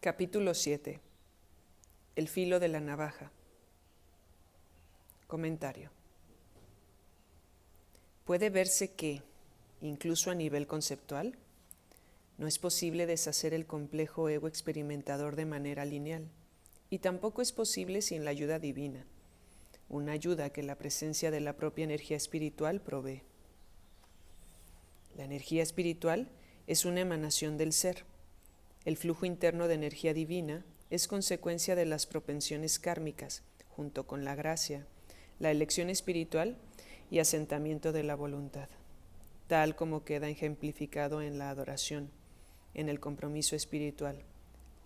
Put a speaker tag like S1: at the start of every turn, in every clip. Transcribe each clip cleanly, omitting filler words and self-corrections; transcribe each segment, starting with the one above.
S1: Capítulo 7. El filo de la navaja. Comentario. Puede verse que, incluso a nivel conceptual, no es posible deshacer el complejo ego experimentador de manera lineal, y tampoco es posible sin la ayuda divina, una ayuda que la presencia de la propia energía espiritual provee. La energía espiritual es una emanación del ser. El flujo interno de energía divina es consecuencia de las propensiones kármicas, junto con la gracia, la elección espiritual y asentamiento de la voluntad, tal como queda ejemplificado en la adoración, en el compromiso espiritual,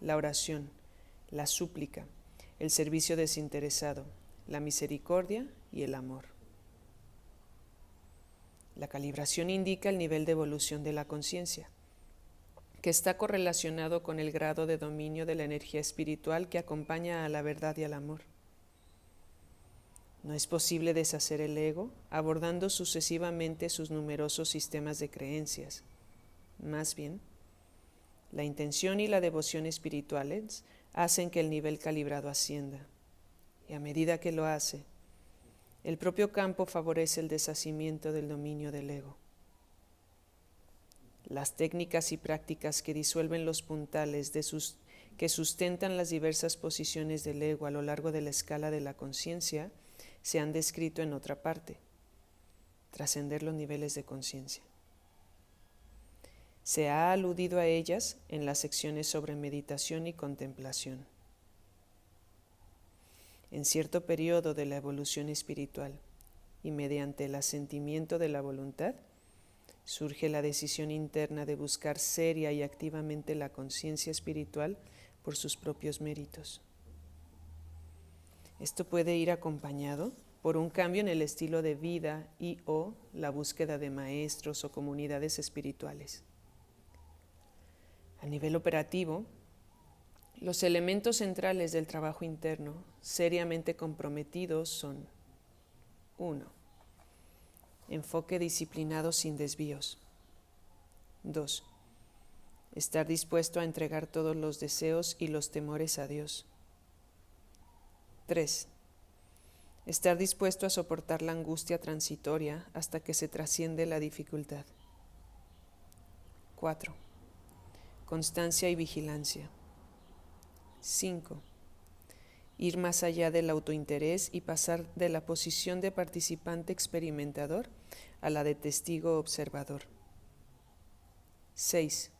S1: la oración, la súplica, el servicio desinteresado, la misericordia y el amor. La calibración indica el nivel de evolución de la conciencia, que está correlacionado con el grado de dominio de la energía espiritual que acompaña a la verdad y al amor. No es posible deshacer el ego abordando sucesivamente sus numerosos sistemas de creencias. Más bien, la intención y la devoción espirituales hacen que el nivel calibrado ascienda, y a medida que lo hace, el propio campo favorece el deshacimiento del dominio del ego. Las técnicas y prácticas que disuelven los puntales que sustentan las diversas posiciones del ego a lo largo de la escala de la conciencia se han descrito en otra parte, trascender los niveles de conciencia. Se ha aludido a ellas en las secciones sobre meditación y contemplación. En cierto periodo de la evolución espiritual y mediante el asentimiento de la voluntad, surge la decisión interna de buscar seria y activamente la conciencia espiritual por sus propios méritos. Esto puede ir acompañado por un cambio en el estilo de vida y/o la búsqueda de maestros o comunidades espirituales. A nivel operativo, los elementos centrales del trabajo interno seriamente comprometidos son: 1. Enfoque disciplinado sin desvíos. 2. Estar dispuesto a entregar todos los deseos y los temores a Dios. 3. Estar dispuesto a soportar la angustia transitoria hasta que se trasciende la dificultad. 4. Constancia y vigilancia. 5. Ir más allá del autointerés y pasar de la posición de participante experimentador a la de testigo observador. 6.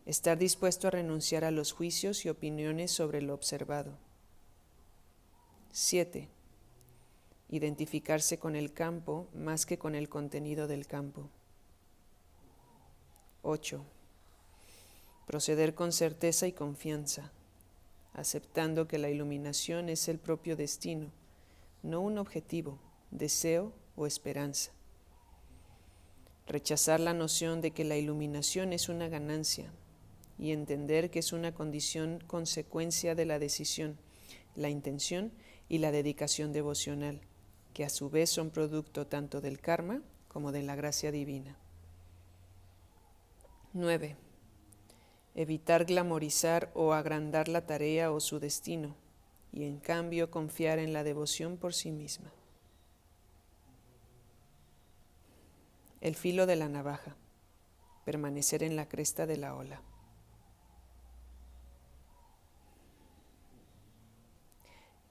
S1: Estar dispuesto a renunciar a los juicios y opiniones sobre lo observado. 7. Identificarse con el campo más que con el contenido del campo. 8. Proceder con certeza y confianza, aceptando que la iluminación es el propio destino, no un objetivo, deseo o esperanza. Rechazar la noción de que la iluminación es una ganancia y entender que es una condición consecuencia de la decisión, la intención y la dedicación devocional, que a su vez son producto tanto del karma como de la gracia divina. 9. Evitar glamorizar o agrandar la tarea o su destino, y en cambio confiar en la devoción por sí misma. El filo de la navaja. Permanecer en la cresta de la ola.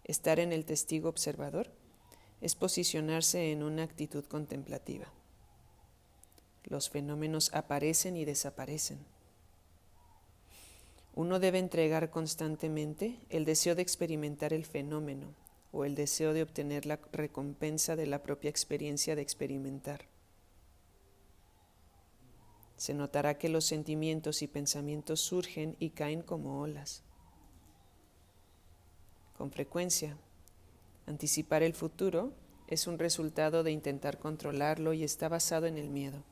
S1: Estar en el testigo observador es posicionarse en una actitud contemplativa. Los fenómenos aparecen y desaparecen. Uno debe entregar constantemente el deseo de experimentar el fenómeno o el deseo de obtener la recompensa de la propia experiencia de experimentar. Se notará que los sentimientos y pensamientos surgen y caen como olas. Con frecuencia, anticipar el futuro es un resultado de intentar controlarlo y está basado en el miedo.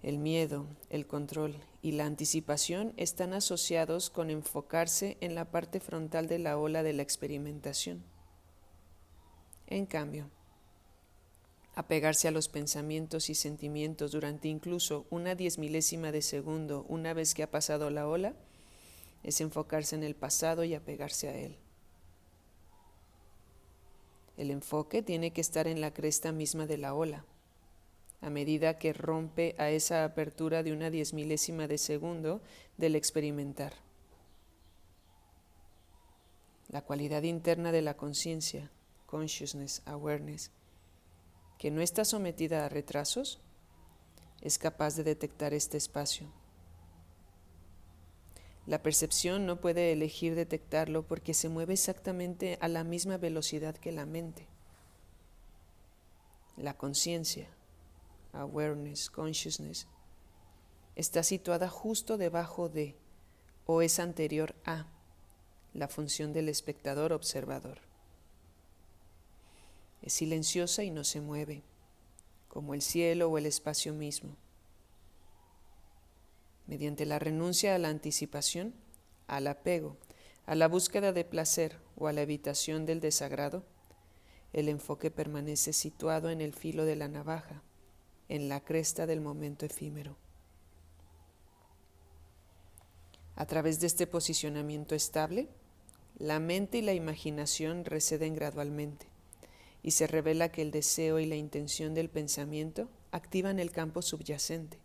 S1: El miedo, el control y la anticipación están asociados con enfocarse en la parte frontal de la ola de la experimentación. En cambio, Apegarse a los pensamientos y sentimientos durante incluso una 10 milésima de segundo una vez que ha pasado la ola es enfocarse en el pasado y apegarse a él. El enfoque tiene que estar en la cresta misma de la ola. A medida que rompe a esa apertura de una 10 milésima de segundo del experimentar. La cualidad interna de la conciencia, consciousness, awareness, que no está sometida a retrasos, es capaz de detectar este espacio. La percepción no puede elegir detectarlo porque se mueve exactamente a la misma velocidad que la mente. La conciencia, awareness, consciousness, está situada justo debajo de o es anterior a la función del espectador observador. Es silenciosa y no se mueve, como el cielo o el espacio mismo. Mediante la renuncia a la anticipación, al apego, a la búsqueda de placer o a la evitación del desagrado, el enfoque permanece situado en el filo de la navaja, en la cresta del momento efímero. A través de este posicionamiento estable, la mente y la imaginación receden gradualmente y se revela que el deseo y la intención del pensamiento activan el campo subyacente.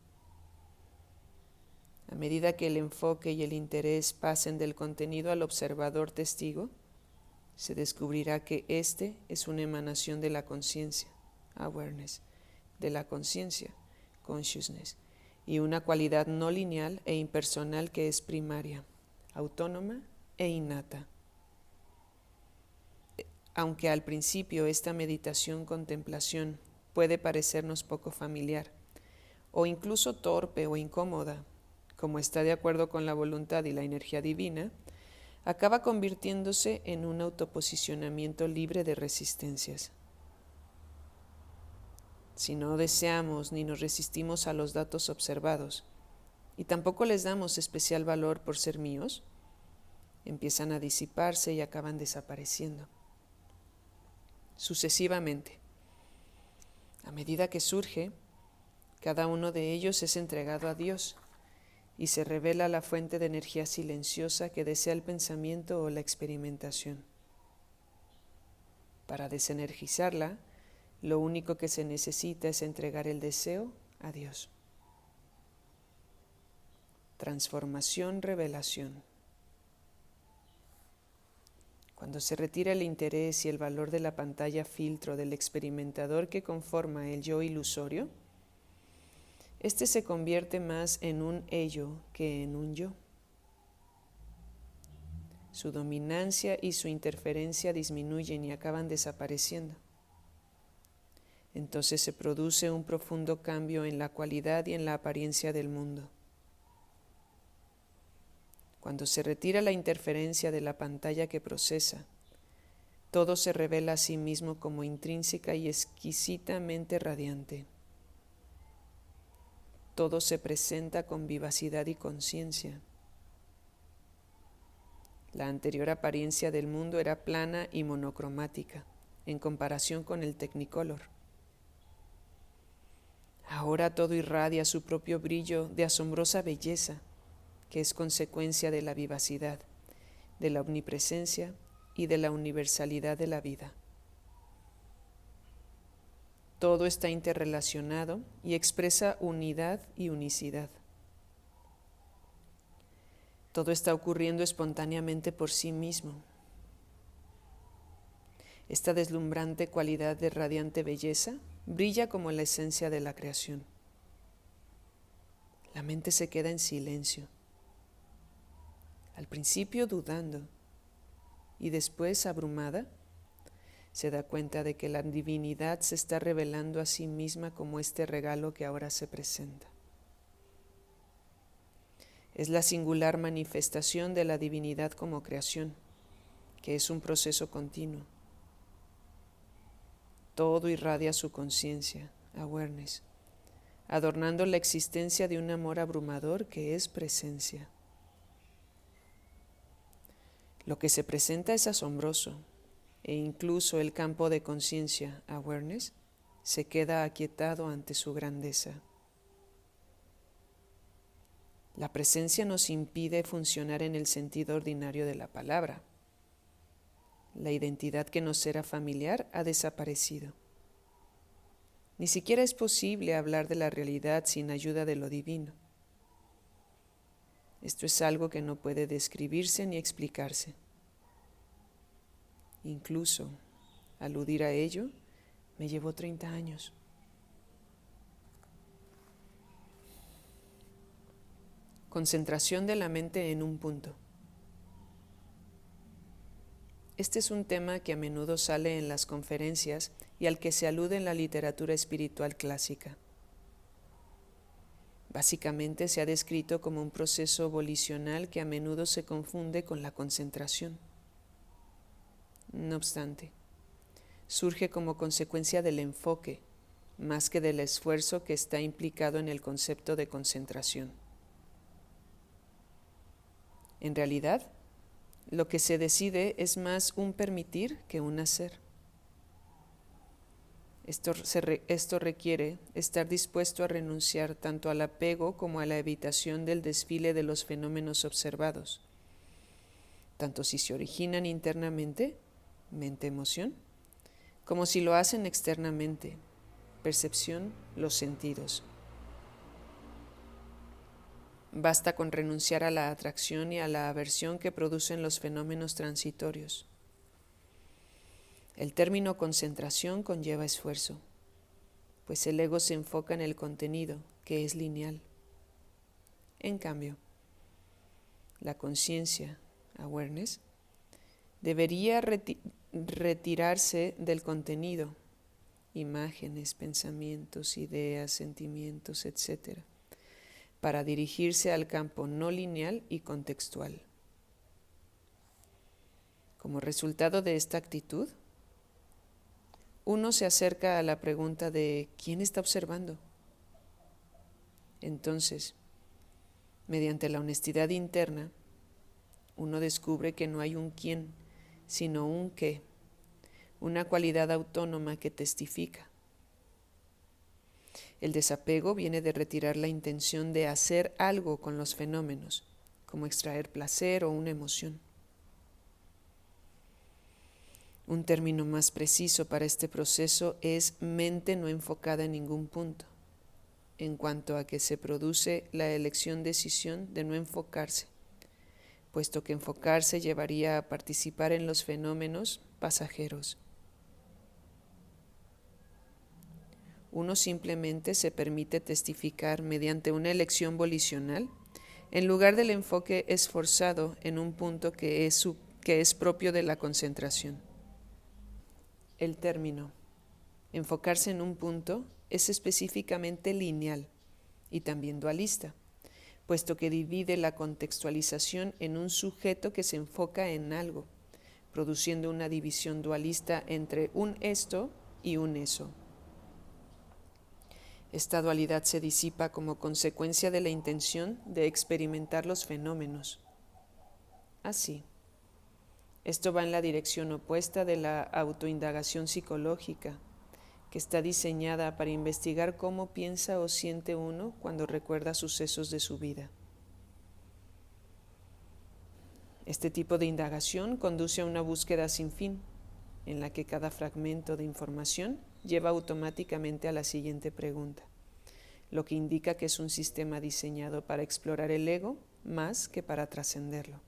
S1: A medida que el enfoque y el interés pasen del contenido al observador testigo, se descubrirá que éste es una emanación de la conciencia, awareness, de la conciencia, consciousness, y una cualidad no lineal e impersonal que es primaria, autónoma e innata. Aunque al principio esta meditación-contemplación puede parecernos poco familiar, o incluso torpe o incómoda, como está de acuerdo con la voluntad y la energía divina, acaba convirtiéndose en un autoposicionamiento libre de resistencias. Si no deseamos ni nos resistimos a los datos observados, y tampoco les damos especial valor por ser míos, empiezan a disiparse y acaban desapareciendo. Sucesivamente, a medida que surge, cada uno de ellos es entregado a Dios y se revela la fuente de energía silenciosa que desea el pensamiento o la experimentación. Para desenergizarla, lo único que se necesita es entregar el deseo a Dios. Transformación, revelación. Cuando se retira el interés y el valor de la pantalla filtro del experimentador que conforma el yo ilusorio, este se convierte más en un ello que en un yo. Su dominancia y su interferencia disminuyen y acaban desapareciendo. Entonces se produce un profundo cambio en la cualidad y en la apariencia del mundo. Cuando se retira la interferencia de la pantalla que procesa, todo se revela a sí mismo como intrínseca y exquisitamente radiante. Todo se presenta con vivacidad y conciencia. La anterior apariencia del mundo era plana y monocromática, en comparación con el Technicolor. Ahora todo irradia su propio brillo de asombrosa belleza, que es consecuencia de la vivacidad, de la omnipresencia y de la universalidad de la vida. Todo está interrelacionado y expresa unidad y unicidad. Todo está ocurriendo espontáneamente por sí mismo. Esta deslumbrante cualidad de radiante belleza brilla como la esencia de la creación. La mente se queda en silencio, al principio dudando y después abrumada, se da cuenta de que la divinidad se está revelando a sí misma como este regalo que ahora se presenta. Es la singular manifestación de la divinidad como creación, que es un proceso continuo. Todo irradia su conciencia, awareness, adornando la existencia de un amor abrumador que es presencia. Lo que se presenta es asombroso, e incluso el campo de conciencia, awareness, se queda aquietado ante su grandeza. La presencia nos impide funcionar en el sentido ordinario de la palabra. La identidad que nos era familiar ha desaparecido. Ni siquiera es posible hablar de la realidad sin ayuda de lo divino. Esto es algo que no puede describirse ni explicarse. Incluso, aludir a ello, me llevó 30 años. Concentración de la mente en un punto. Este es un tema que a menudo sale en las conferencias y al que se alude en la literatura espiritual clásica. Básicamente se ha descrito como un proceso volicional que a menudo se confunde con la concentración. No obstante, surge como consecuencia del enfoque, más que del esfuerzo que está implicado en el concepto de concentración. En realidad, lo que se decide es más un permitir que un hacer. Esto requiere estar dispuesto a renunciar tanto al apego como a la evitación del desfile de los fenómenos observados, tanto si se originan internamente, mente-emoción, como si lo hacen externamente, percepción, los sentidos. Basta con renunciar a la atracción y a la aversión que producen los fenómenos transitorios. El término concentración conlleva esfuerzo, pues el ego se enfoca en el contenido, que es lineal. En cambio, la conciencia, awareness, debería retirarse del contenido, imágenes, pensamientos, ideas, sentimientos, etc., para dirigirse al campo no lineal y contextual. Como resultado de esta actitud, uno se acerca a la pregunta de ¿quién está observando? Entonces, mediante la honestidad interna, uno descubre que no hay un quién, sino un qué, una cualidad autónoma que testifica. El desapego viene de retirar la intención de hacer algo con los fenómenos, como extraer placer o una emoción. Un término más preciso para este proceso es mente no enfocada en ningún punto, en cuanto a que se produce la elección-decisión de no enfocarse, puesto que enfocarse llevaría a participar en los fenómenos pasajeros. Uno simplemente se permite testificar mediante una elección volicional, en lugar del enfoque esforzado en un punto que es propio de la concentración. El término enfocarse en un punto es específicamente lineal y también dualista, puesto que divide la contextualización en un sujeto que se enfoca en algo, produciendo una división dualista entre un esto y un eso. Esta dualidad se disipa como consecuencia de la intención de experimentar los fenómenos. Así, esto va en la dirección opuesta de la autoindagación psicológica, que está diseñada para investigar cómo piensa o siente uno cuando recuerda sucesos de su vida. Este tipo de indagación conduce a una búsqueda sin fin, en la que cada fragmento de información lleva automáticamente a la siguiente pregunta, lo que indica que es un sistema diseñado para explorar el ego más que para trascenderlo.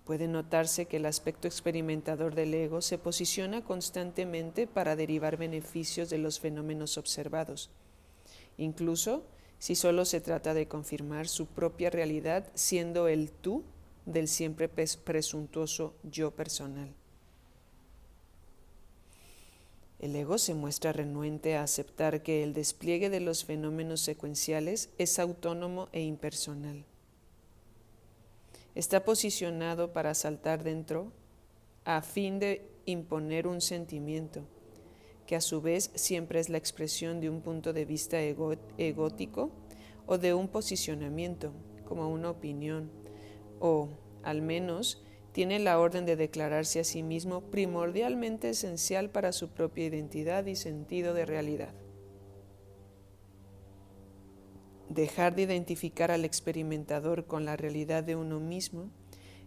S1: Puede notarse que el aspecto experimentador del ego se posiciona constantemente para derivar beneficios de los fenómenos observados, incluso si solo se trata de confirmar su propia realidad siendo el tú del siempre presuntuoso yo personal. El ego se muestra renuente a aceptar que el despliegue de los fenómenos secuenciales es autónomo e impersonal. Está posicionado para saltar dentro a fin de imponer un sentimiento, que a su vez siempre es la expresión de un punto de vista egótico o de un posicionamiento, como una opinión, o, al menos, tiene la orden de declararse a sí mismo primordialmente esencial para su propia identidad y sentido de realidad. Dejar de identificar al experimentador con la realidad de uno mismo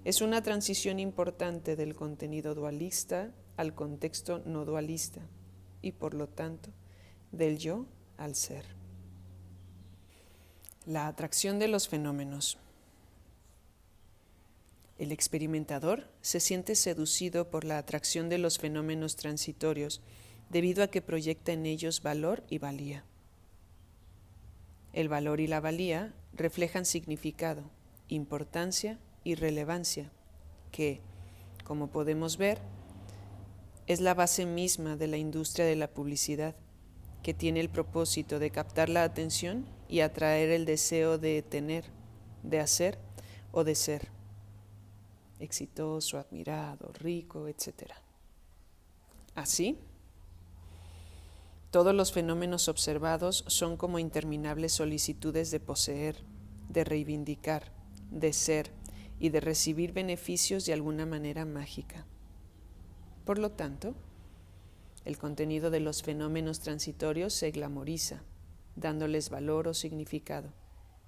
S1: es una transición importante del contenido dualista al contexto no dualista y, por lo tanto, del yo al ser. La atracción de los fenómenos. El experimentador se siente seducido por la atracción de los fenómenos transitorios debido a que proyecta en ellos valor y valía. El valor y la valía reflejan significado, importancia y relevancia, que, como podemos ver, es la base misma de la industria de la publicidad, que tiene el propósito de captar la atención y atraer el deseo de tener, de hacer o de ser exitoso, admirado, rico, etc. Así, todos los fenómenos observados son como interminables solicitudes de poseer, de reivindicar, de ser y de recibir beneficios de alguna manera mágica. Por lo tanto, el contenido de los fenómenos transitorios se glamoriza, dándoles valor o significado,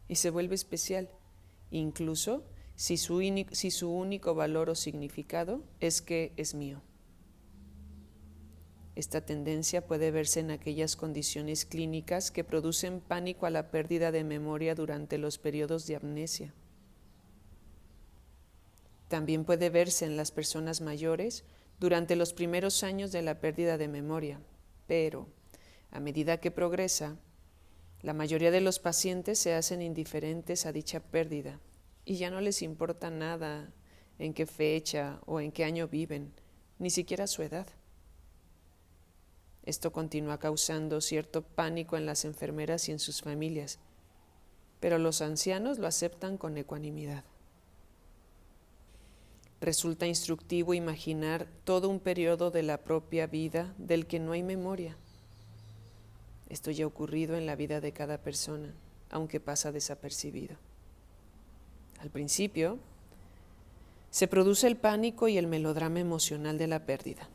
S1: y se vuelve especial, incluso si su único valor o significado es que es mío. Esta tendencia puede verse en aquellas condiciones clínicas que producen pánico a la pérdida de memoria durante los periodos de amnesia. También puede verse en las personas mayores durante los primeros años de la pérdida de memoria, pero a medida que progresa, la mayoría de los pacientes se hacen indiferentes a dicha pérdida y ya no les importa nada en qué fecha o en qué año viven, ni siquiera su edad. Esto continúa causando cierto pánico en las enfermeras y en sus familias, pero los ancianos lo aceptan con ecuanimidad. Resulta instructivo imaginar todo un periodo de la propia vida del que no hay memoria. Esto ya ha ocurrido en la vida de cada persona, aunque pasa desapercibido. Al principio, se produce el pánico y el melodrama emocional de la pérdida.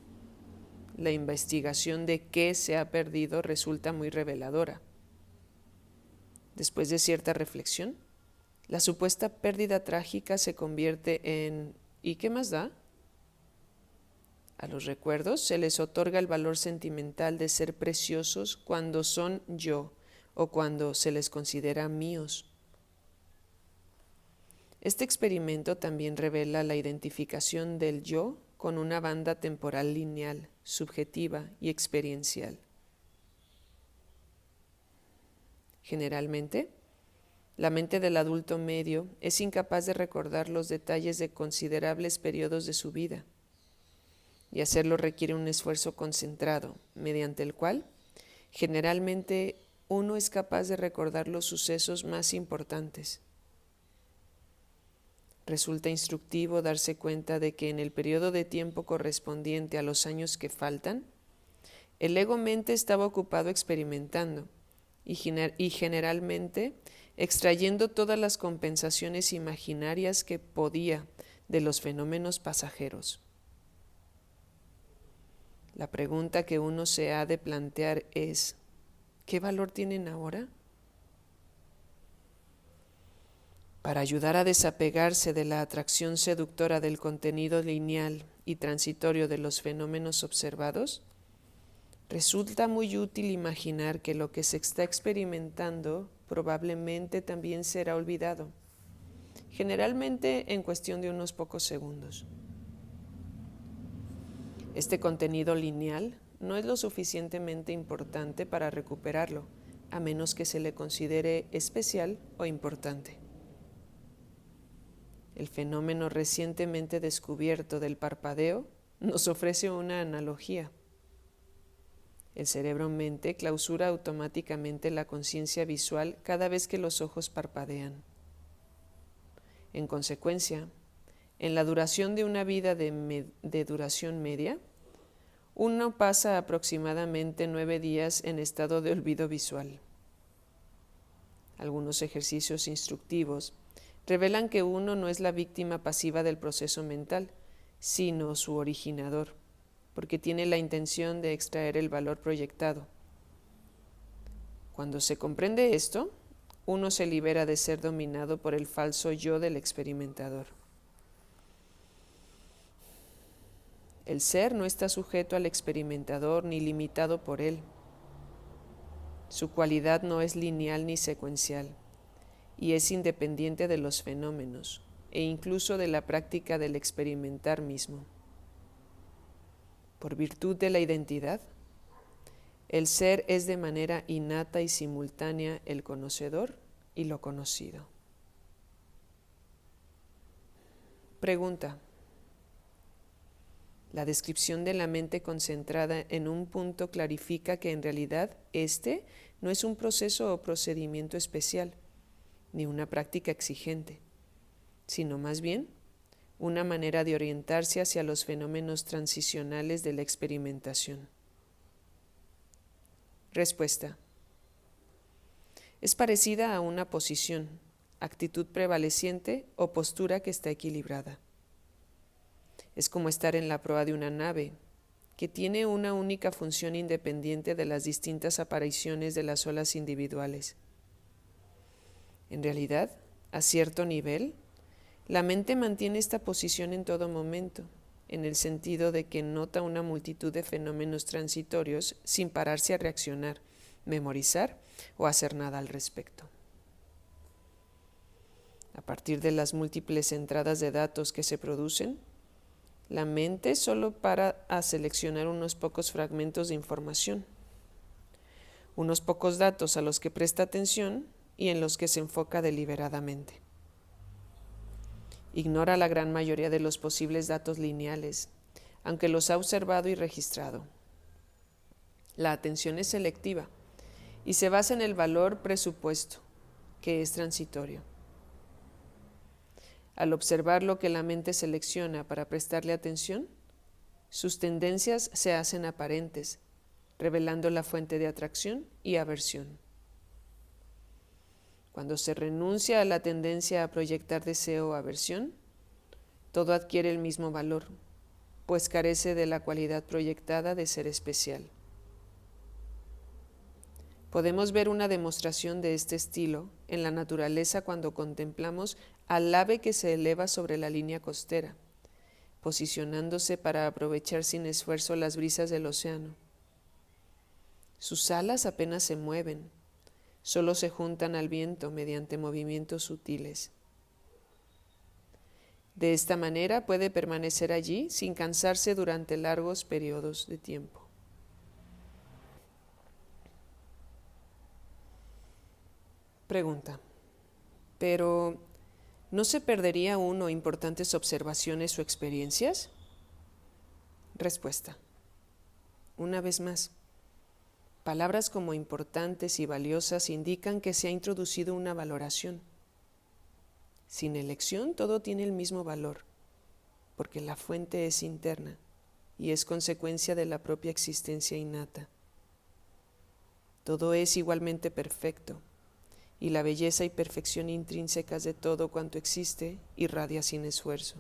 S1: La investigación de qué se ha perdido resulta muy reveladora. Después de cierta reflexión, la supuesta pérdida trágica se convierte en ¿y qué más da? A los recuerdos se les otorga el valor sentimental de ser preciosos cuando son yo o cuando se les considera míos. Este experimento también revela la identificación del yo con una banda temporal lineal, subjetiva y experiencial. Generalmente, la mente del adulto medio es incapaz de recordar los detalles de considerables periodos de su vida, y hacerlo requiere un esfuerzo concentrado, mediante el cual, generalmente, uno es capaz de recordar los sucesos más importantes. Resulta instructivo darse cuenta de que en el periodo de tiempo correspondiente a los años que faltan, el ego-mente estaba ocupado experimentando y generalmente extrayendo todas las compensaciones imaginarias que podía de los fenómenos pasajeros. La pregunta que uno se ha de plantear es, ¿qué valor tienen ahora? Para ayudar a desapegarse de la atracción seductora del contenido lineal y transitorio de los fenómenos observados, resulta muy útil imaginar que lo que se está experimentando probablemente también será olvidado, generalmente en cuestión de unos pocos segundos. Este contenido lineal no es lo suficientemente importante para recuperarlo, a menos que se le considere especial o importante. El fenómeno recientemente descubierto del parpadeo nos ofrece una analogía. El cerebro-mente clausura automáticamente la conciencia visual cada vez que los ojos parpadean. En consecuencia, en la duración de una vida de duración media, uno pasa aproximadamente 9 días en estado de olvido visual. Algunos ejercicios instructivos revelan que uno no es la víctima pasiva del proceso mental, sino su originador, porque tiene la intención de extraer el valor proyectado. Cuando se comprende esto, uno se libera de ser dominado por el falso yo del experimentador. El ser no está sujeto al experimentador ni limitado por él. Su cualidad no es lineal ni secuencial, y es independiente de los fenómenos e incluso de la práctica del experimentar mismo. Por virtud de la identidad, el ser es de manera innata y simultánea el conocedor y lo conocido. Pregunta. La descripción de la mente concentrada en un punto clarifica que en realidad este no es un proceso o procedimiento especial, ni una práctica exigente, sino más bien una manera de orientarse hacia los fenómenos transicionales de la experimentación. Respuesta. Es parecida a una posición, actitud prevaleciente o postura que está equilibrada. Es como estar en la proa de una nave, que tiene una única función independiente de las distintas apariciones de las olas individuales. En realidad, a cierto nivel, la mente mantiene esta posición en todo momento, en el sentido de que nota una multitud de fenómenos transitorios sin pararse a reaccionar, memorizar o hacer nada al respecto. A partir de las múltiples entradas de datos que se producen, la mente solo para a seleccionar unos pocos fragmentos de información, unos pocos datos a los que presta atención y en los que se enfoca deliberadamente. Ignora la gran mayoría de los posibles datos lineales, aunque los ha observado y registrado. La atención es selectiva y se basa en el valor presupuesto, que es transitorio. Al observar lo que la mente selecciona para prestarle atención, sus tendencias se hacen aparentes, revelando la fuente de atracción y aversión. Cuando se renuncia a la tendencia a proyectar deseo o aversión, todo adquiere el mismo valor, pues carece de la cualidad proyectada de ser especial. Podemos ver una demostración de este estilo en la naturaleza cuando contemplamos al ave que se eleva sobre la línea costera, posicionándose para aprovechar sin esfuerzo las brisas del océano. Sus alas apenas se mueven, solo se juntan al viento mediante movimientos sutiles. De esta manera puede permanecer allí sin cansarse durante largos periodos de tiempo. Pregunta. Pero, ¿no se perdería uno importantes observaciones o experiencias? Respuesta. Una vez más, palabras como importantes y valiosas indican que se ha introducido una valoración. Sin elección, todo tiene el mismo valor, porque la fuente es interna y es consecuencia de la propia existencia innata. Todo es igualmente perfecto, y la belleza y perfección intrínsecas de todo cuanto existe irradia sin esfuerzo.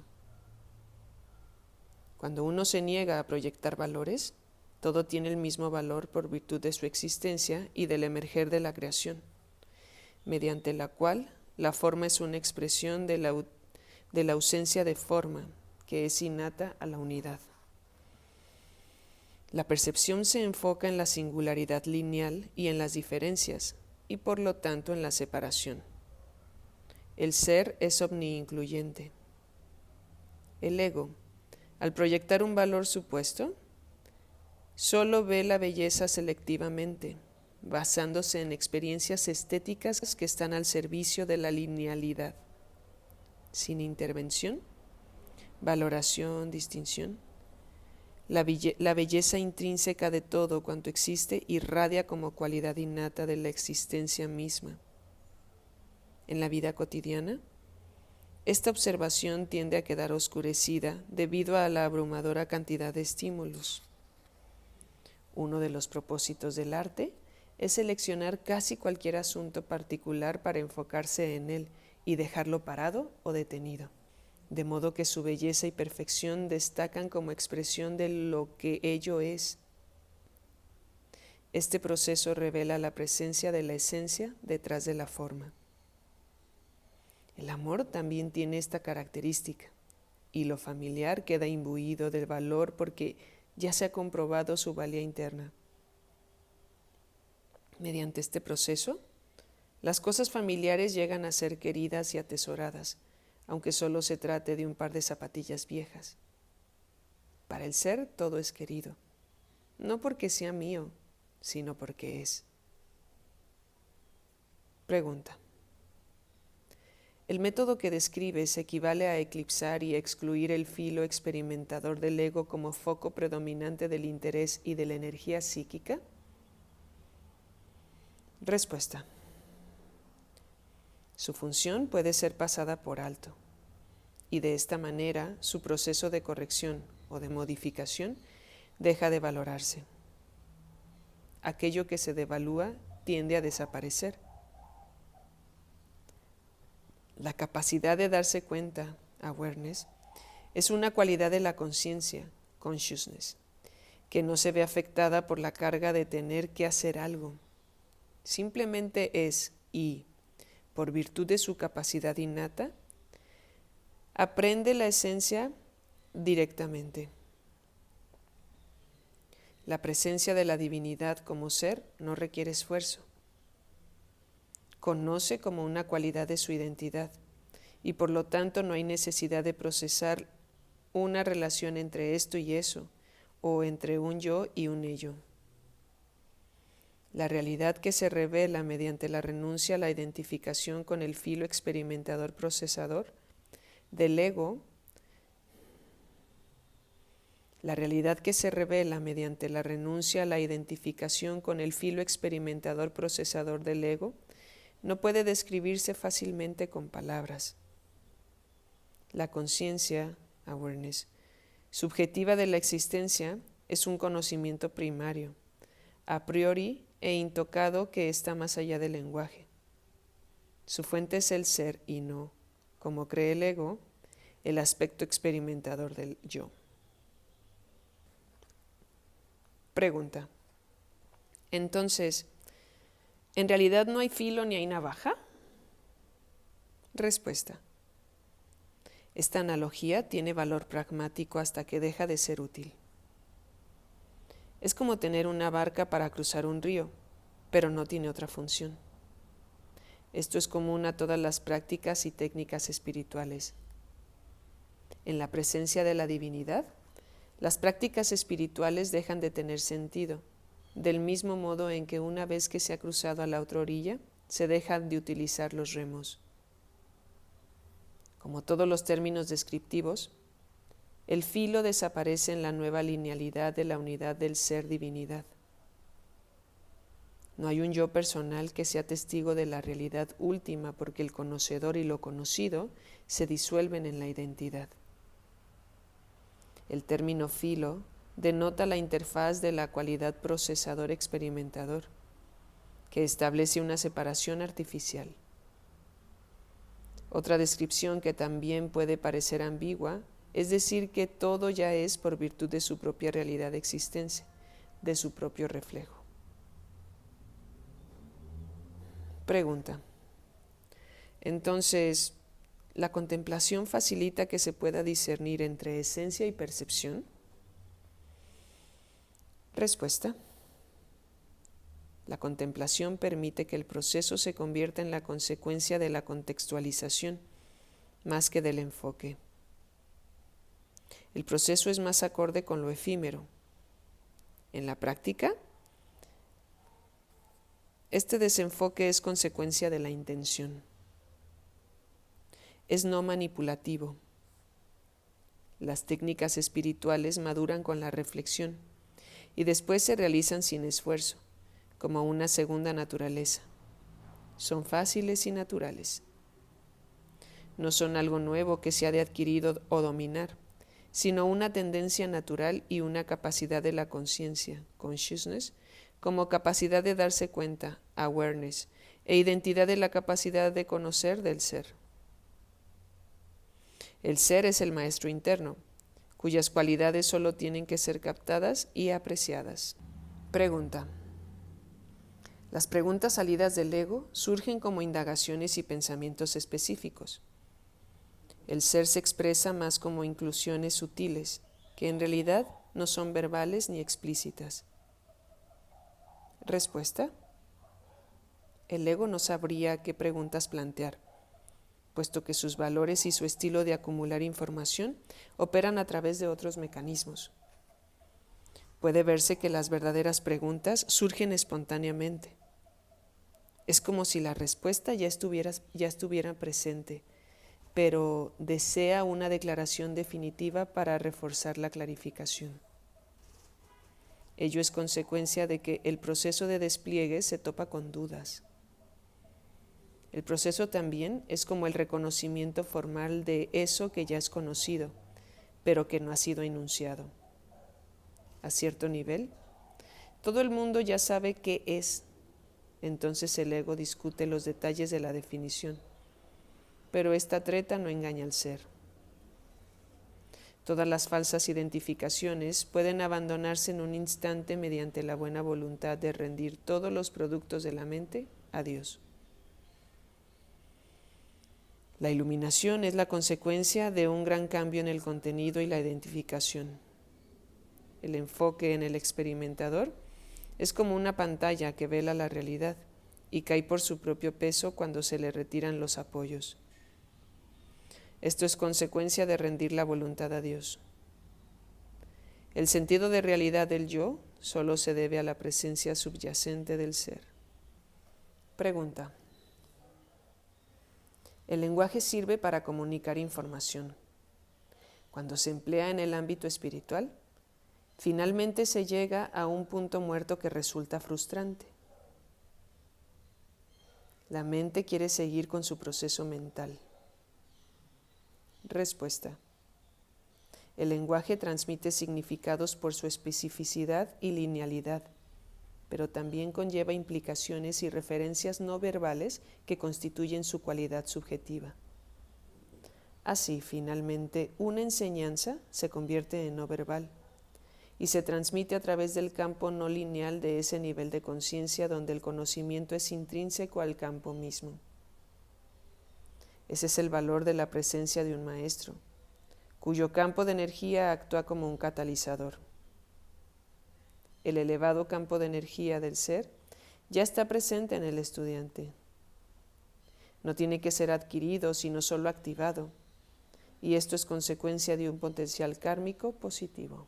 S1: Cuando uno se niega a proyectar valores, todo tiene el mismo valor por virtud de su existencia y del emerger de la creación, mediante la cual la forma es una expresión de la ausencia de forma, que es innata a la unidad. La percepción se enfoca en la singularidad lineal y en las diferencias, y por lo tanto en la separación. El ser es omniincluyente. El ego, al proyectar un valor supuesto, solo ve la belleza selectivamente, basándose en experiencias estéticas que están al servicio de la linealidad, sin intervención, valoración, distinción. La belleza intrínseca de todo cuanto existe irradia como cualidad innata de la existencia misma. En la vida cotidiana, esta observación tiende a quedar oscurecida debido a la abrumadora cantidad de estímulos. Uno de los propósitos del arte es seleccionar casi cualquier asunto particular para enfocarse en él y dejarlo parado o detenido, de modo que su belleza y perfección destacan como expresión de lo que ello es. Este proceso revela la presencia de la esencia detrás de la forma. El amor también tiene esta característica, y lo familiar queda imbuido del valor porque ya se ha comprobado su valía interna. Mediante este proceso, las cosas familiares llegan a ser queridas y atesoradas, aunque solo se trate de un par de zapatillas viejas. Para el ser todo es querido, no porque sea mío, sino porque es. Pregunta. ¿El método que describes equivale a eclipsar y excluir el filo experimentador del ego como foco predominante del interés y de la energía psíquica? Respuesta. Su función puede ser pasada por alto, y de esta manera su proceso de corrección o de modificación deja de valorarse. Aquello que se devalúa tiende a desaparecer. La capacidad de darse cuenta, awareness, es una cualidad de la conciencia, consciousness, que no se ve afectada por la carga de tener que hacer algo. Simplemente es y, por virtud de su capacidad innata, aprende la esencia directamente. La presencia de la divinidad como ser no requiere esfuerzo. Conoce como una cualidad de su identidad y por lo tanto no hay necesidad de procesar una relación entre esto y eso o entre un yo y un ello. La realidad que se revela mediante la renuncia a la identificación con el filo experimentador procesador del ego, la realidad que se revela mediante la renuncia a la identificación con el filo experimentador procesador del ego no puede describirse fácilmente con palabras. La conciencia, awareness, subjetiva de la existencia es un conocimiento primario, a priori e intocado que está más allá del lenguaje. Su fuente es el ser y no, como cree el ego, el aspecto experimentador del yo. Pregunta. Entonces, ¿en realidad no hay filo ni hay navaja? Respuesta. Esta analogía tiene valor pragmático hasta que deja de ser útil. Es como tener una barca para cruzar un río, pero no tiene otra función. Esto es común a todas las prácticas y técnicas espirituales. En la presencia de la divinidad, las prácticas espirituales dejan de tener sentido, del mismo modo en que una vez que se ha cruzado a la otra orilla, se dejan de utilizar los remos. Como todos los términos descriptivos, el filo desaparece en la nueva linealidad de la unidad del ser divinidad. No hay un yo personal que sea testigo de la realidad última porque el conocedor y lo conocido se disuelven en la identidad. El término filo denota la interfaz de la cualidad procesador-experimentador, que establece una separación artificial. Otra descripción que también puede parecer ambigua es decir que todo ya es por virtud de su propia realidad de existencia, de su propio reflejo. Pregunta. Entonces, ¿la contemplación facilita que se pueda discernir entre esencia y percepción? Respuesta. La contemplación permite que el proceso se convierta en la consecuencia de la contextualización, más que del enfoque. El proceso es más acorde con lo efímero. En la práctica, este desenfoque es consecuencia de la intención. Es no manipulativo. Las técnicas espirituales maduran con la reflexión y después se realizan sin esfuerzo, como una segunda naturaleza. Son fáciles y naturales. No son algo nuevo que se ha de adquirir o dominar, sino una tendencia natural y una capacidad de la conciencia, consciousness, como capacidad de darse cuenta, awareness, e identidad de la capacidad de conocer del ser. El ser es el maestro interno, cuyas cualidades solo tienen que ser captadas y apreciadas. Pregunta. Las preguntas salidas del ego surgen como indagaciones y pensamientos específicos. El ser se expresa más como inclusiones sutiles, que en realidad no son verbales ni explícitas. Respuesta. El ego no sabría qué preguntas plantear, puesto que sus valores y su estilo de acumular información operan a través de otros mecanismos. Puede verse que las verdaderas preguntas surgen espontáneamente. Es como si la respuesta ya estuviera presente, pero desea una declaración definitiva para reforzar la clarificación. Ello es consecuencia de que el proceso de despliegue se topa con dudas. El proceso también es como el reconocimiento formal de eso que ya es conocido, pero que no ha sido enunciado. A cierto nivel, todo el mundo ya sabe qué es. Entonces el ego discute los detalles de la definición, pero esta treta no engaña al ser. Todas las falsas identificaciones pueden abandonarse en un instante mediante la buena voluntad de rendir todos los productos de la mente a Dios. La iluminación es la consecuencia de un gran cambio en el contenido y la identificación. El enfoque en el experimentador es como una pantalla que vela la realidad y cae por su propio peso cuando se le retiran los apoyos. Esto es consecuencia de rendir la voluntad a Dios. El sentido de realidad del yo solo se debe a la presencia subyacente del ser. Pregunta. El lenguaje sirve para comunicar información. Cuando se emplea en el ámbito espiritual, finalmente se llega a un punto muerto que resulta frustrante. La mente quiere seguir con su proceso mental. Respuesta. El lenguaje transmite significados por su especificidad y linealidad, pero también conlleva implicaciones y referencias no verbales que constituyen su cualidad subjetiva. Así, finalmente, una enseñanza se convierte en no verbal y se transmite a través del campo no lineal de ese nivel de conciencia donde el conocimiento es intrínseco al campo mismo. Ese es el valor de la presencia de un maestro, cuyo campo de energía actúa como un catalizador. El elevado campo de energía del ser ya está presente en el estudiante. No tiene que ser adquirido, sino solo activado, y esto es consecuencia de un potencial kármico positivo.